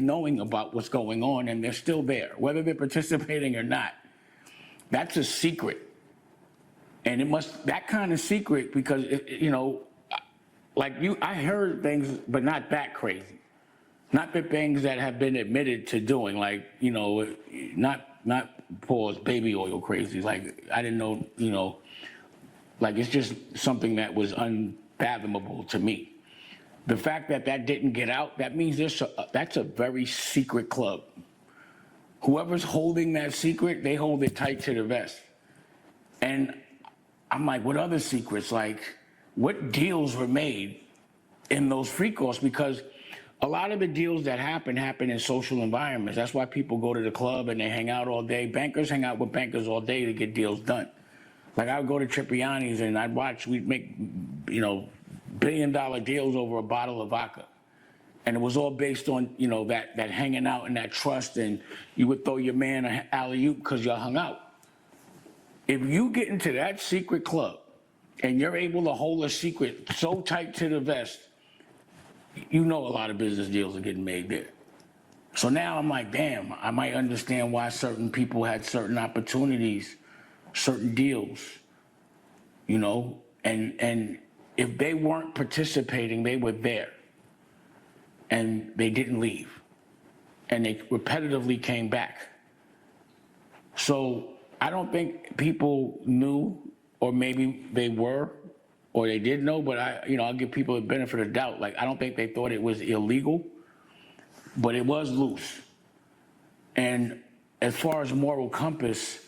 knowing about what's going on, and they're still there, whether they're participating or not. That's a secret. And it must, that kind of secret, because, I heard things, but not that crazy. Not the things that have been admitted to doing, not pause baby oil crazy. Like, I didn't know, it's just something that was unfathomable to me. The fact that that didn't get out, that means that's a very secret club. Whoever's holding that secret, they hold it tight to the vest. And I'm like, what other secrets? Like, what deals were made in those freak-offs? Because a lot of the deals that happen in social environments. That's why people go to the club and they hang out all day. Bankers hang out with bankers all day to get deals done. Like, I would go to Tripiani's and we'd make, billion-dollar deals over a bottle of vodka. And it was all based on, that hanging out and that trust, and you would throw your man an alley-oop because y'all hung out. If you get into that secret club and you're able to hold a secret so tight to the vest, a lot of business deals are getting made there. So now I'm like, damn, I might understand why certain people had certain opportunities, certain deals, and if they weren't participating, they were there and they didn't leave and they repetitively came back. So I don't think people knew, or maybe they were, or they did know, but I'll give people the benefit of doubt. Like, I don't think they thought it was illegal, but it was loose. And as far as moral compass,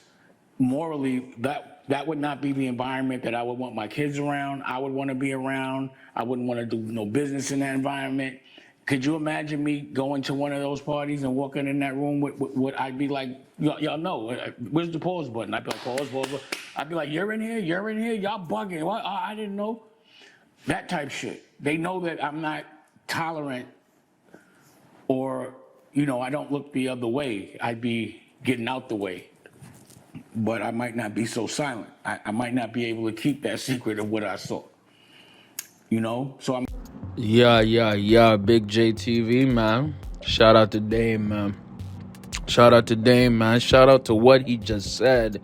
morally, that would not be the environment that I would want my kids around. I would want to be around. I wouldn't want to do no business in that environment. Could you imagine me going to one of those parties and walking in that room with what I'd be like, y'all know, where's the pause button? I'd be like, pause. I'd be like, you're in here, y'all bugging. What? I didn't know. That type shit. They know that I'm not tolerant, or, I don't look the other way. I'd be getting out the way. But I might not be so silent. I might not be able to keep that secret of what I saw. So I'm... Yeah, Big JTV, man. Shout out to Dame, man. Shout out to what he just said.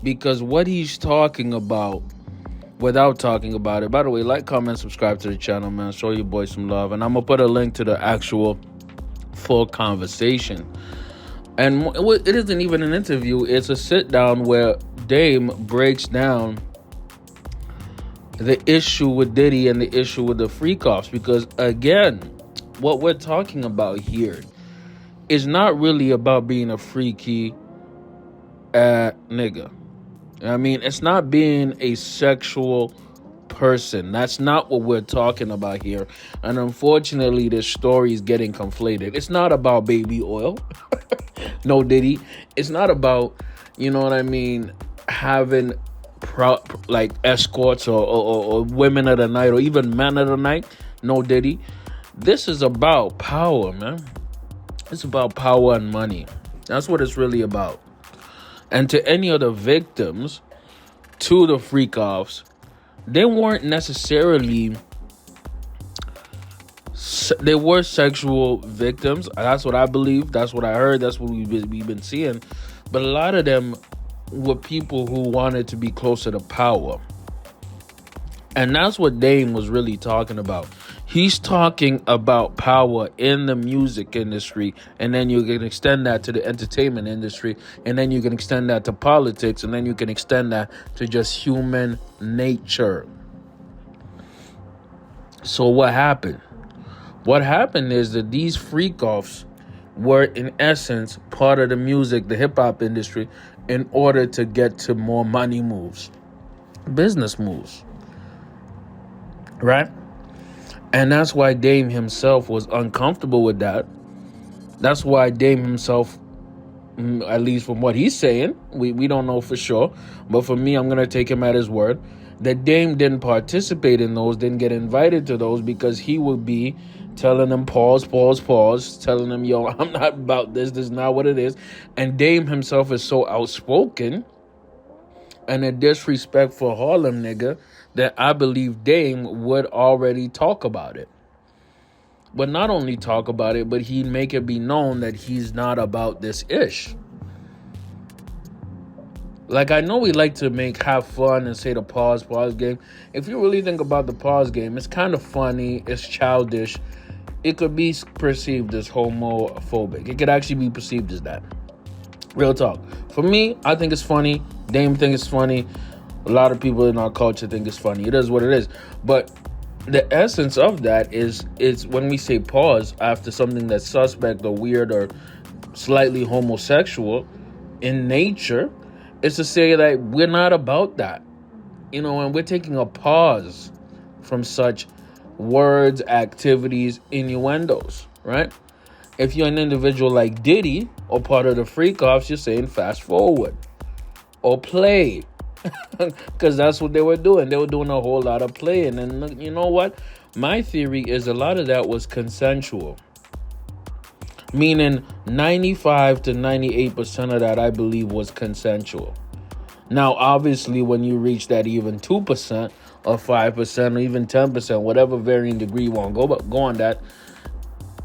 Because what he's talking about, without talking about it, by the way, like, comment, subscribe to the channel, man. Show your boy some love. And I'm going to put a link to the actual full conversation. And it isn't even an interview. It's a sit down where Dame breaks down the issue with Diddy and the issue with the freak-offs. Because, again, what we're talking about here is not really about being a freaky nigga. I mean, it's not being a sexual person. That's not what we're talking about here. And unfortunately, this story is getting conflated. It's not about baby oil. No, Diddy. It's not about, having escorts or women of the night or even men of the night. No, Diddy. This is about power, man. It's about power and money. That's what it's really about. And to any of the victims, to the freak-offs, they weren't necessarily... They were sexual victims. That's what I believe. That's what I heard. That's what we've been seeing. But a lot of them were people who wanted to be closer to power. And that's what Dame was really talking about. He's talking about power in the music industry, and then you can extend that to the entertainment industry, and then you can extend that to politics, and then you can extend that to just human nature. So what happened? What happened is that these freak-offs were, in essence, part of the music, the hip-hop industry, in order to get to more money moves, business moves, right? And that's why Dame himself was uncomfortable with that. That's why Dame himself, at least from what he's saying, we don't know for sure, but for me, I'm going to take him at his word, that Dame didn't participate in those, didn't get invited to those, because he would be telling them pause, telling them, yo, I'm not about this is not what it is. And Dame himself is so outspoken and a disrespectful Harlem nigga that I believe Dame would already talk about it. but not only talk about it, but he'd make it be known that he's not about this ish. Like, I know we like to have fun and say the pause game. If you really think about the pause game, it's kind of funny, it's childish. It could be perceived as homophobic. It could actually be perceived as that. Real talk. For me, I think it's funny. Dame think it's funny. A lot of people in our culture think it's funny. It is what it is. But the essence of that is when we say pause after something that's suspect or weird or slightly homosexual in nature, is to say that we're not about that. And we're taking a pause from such words, activities, innuendos, right? If you're an individual like Diddy or part of the freak offs, you're saying fast forward or play. Because that's what they were doing. They were doing a whole lot of playing. And you know what? My theory is a lot of that was consensual. Meaning 95 to 98% of that, I believe, was consensual. Now, obviously, when you reach that even 2% or 5% or even 10%, whatever varying degree you want to go on that,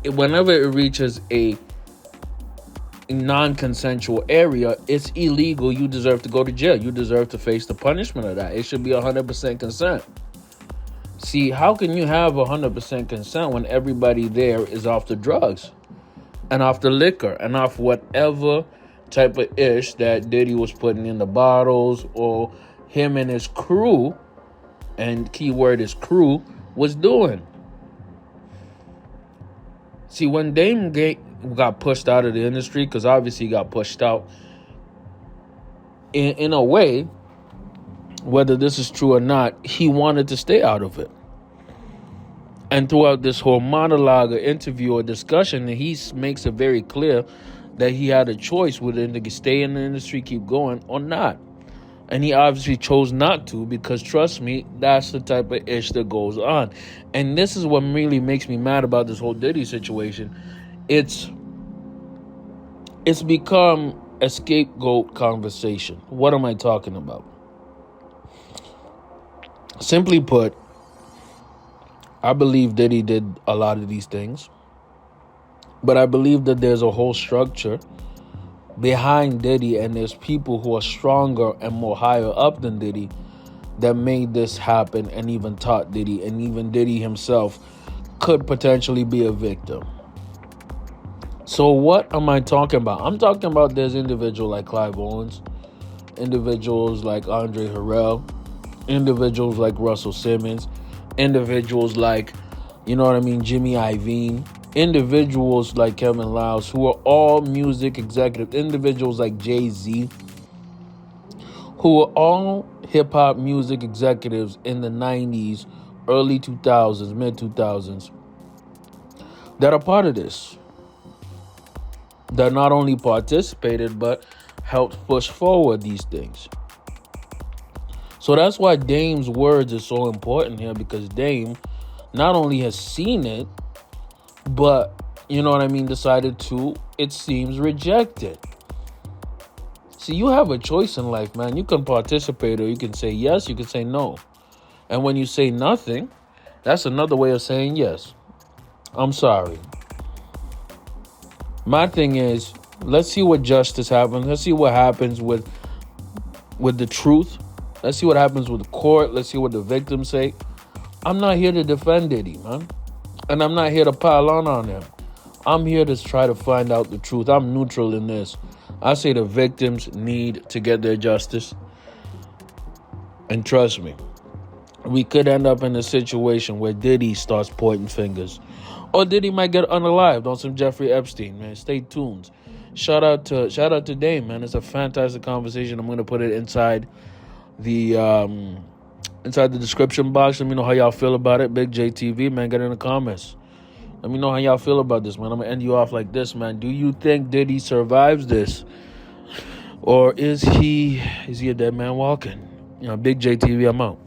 whenever it reaches a non-consensual area, it's illegal. You deserve to go to jail. You deserve to face the punishment of that. It should be 100% consent. See, how can you have 100% consent when everybody there is off the drugs and off the liquor and off whatever type of ish that Diddy was putting in the bottles, or him and his crew, and keyword is crew, was doing? See, when Dame got pushed out of the industry, because obviously he got pushed out, in a way, whether this is true or not, he wanted to stay out of it. And throughout this whole monologue or interview or discussion, he makes it very clear that he had a choice whether to stay in the industry, keep going, or not. And he obviously chose not to, because trust me, that's the type of ish that goes on. And this is what really makes me mad about this whole Diddy situation. It's become a scapegoat conversation. What am I talking about? Simply put, I believe Diddy did a lot of these things, but I believe that there's a whole structure behind Diddy, and there's people who are stronger and more higher up than Diddy that made this happen and even taught Diddy, and even Diddy himself could potentially be a victim. So what am I talking about? I'm talking about there's individuals like Clive Owens, individuals like Andre Harrell, individuals like Russell Simmons, individuals like, Jimmy Iovine, individuals like Kevin Liles, who are all music executives, individuals like Jay-Z, who are all hip-hop music executives in the 90s, early 2000s, mid-2000s, that are part of this, that not only participated, but helped push forward these things. So that's why Dame's words are so important here, because Dame not only has seen it, but, decided to, it seems, reject it. See, you have a choice in life, man. You can participate, or you can say yes, you can say no. And when you say nothing, that's another way of saying yes. I'm sorry. My thing is, let's see what justice happens. Let's see what happens with the truth. Let's see what happens with the court. Let's see what the victims say. I'm not here to defend Diddy, man. And I'm not here to pile on him. I'm here to try to find out the truth. I'm neutral in this. I say the victims need to get their justice. And trust me, we could end up in a situation where Diddy starts pointing fingers. Or Diddy might get unalived on some Jeffrey Epstein, man. Stay tuned. Shout out to Dame, man. It's a fantastic conversation. I'm going to put it inside the description box. Let me know how y'all feel about it. Big JTV, man, get in the comments. Let me know how y'all feel about this, man. I'm gonna end you off like this, man. Do you think Diddy survives this, or is he a dead man walking? Big JTV, I'm out.